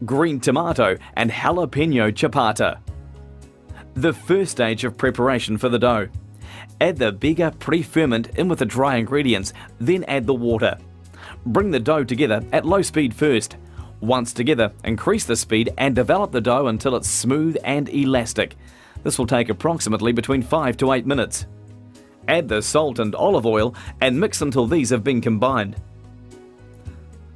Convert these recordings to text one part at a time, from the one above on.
green tomato and jalapeno ciabatta. The first stage of preparation for the dough. Add the bigger pre-ferment in with the dry ingredients, then add the water. Bring the dough together at low speed first. Once together, increase the speed and develop the dough until it's smooth and elastic. This will take approximately between 5 to 8 minutes. Add the salt and olive oil and mix until these have been combined.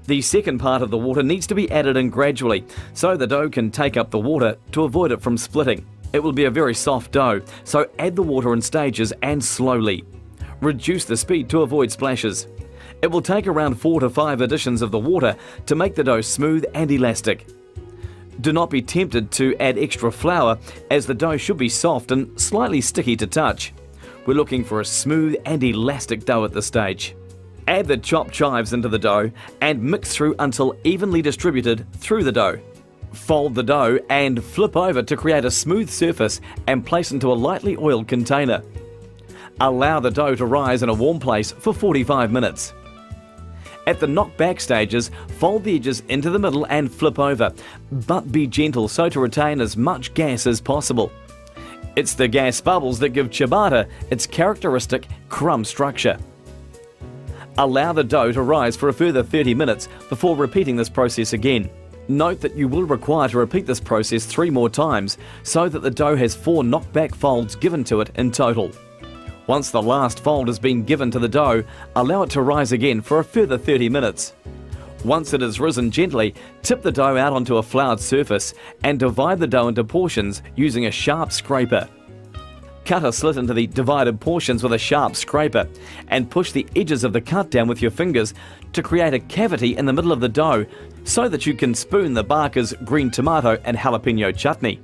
The second part of the water needs to be added in gradually, so the dough can take up the water to avoid it from splitting. It will be a very soft dough, so add the water in stages and slowly. Reduce the speed to avoid splashes. It will take around 4 to 5 additions of the water to make the dough smooth and elastic. Do not be tempted to add extra flour, as the dough should be soft and slightly sticky to touch. We're looking for a smooth and elastic dough at this stage. Add the chopped chives into the dough and mix through until evenly distributed through the dough. Fold the dough and flip over to create a smooth surface and place into a lightly oiled container. Allow the dough to rise in a warm place for 45 minutes. At the knock-back stages, fold the edges into the middle and flip over, but be gentle so to retain as much gas as possible. It's the gas bubbles that give ciabatta its characteristic crumb structure. Allow the dough to rise for a further 30 minutes before repeating this process again. Note that you will require to repeat this process 3 more times so that the dough has 4 knock-back folds given to it in total. Once the last fold has been given to the dough, allow it to rise again for a further 30 minutes. Once it has risen gently, tip the dough out onto a floured surface and divide the dough into portions using a sharp scraper. Cut a slit into the divided portions with a sharp scraper and push the edges of the cut down with your fingers to create a cavity in the middle of the dough so that you can spoon the Barker's green tomato and jalapeno chutney.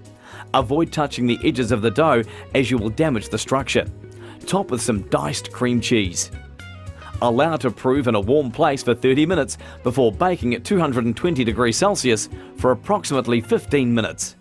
Avoid touching the edges of the dough as you will damage the structure. Top with some diced cream cheese. Allow to prove in a warm place for 30 minutes before baking at 220 degrees Celsius for approximately 15 minutes.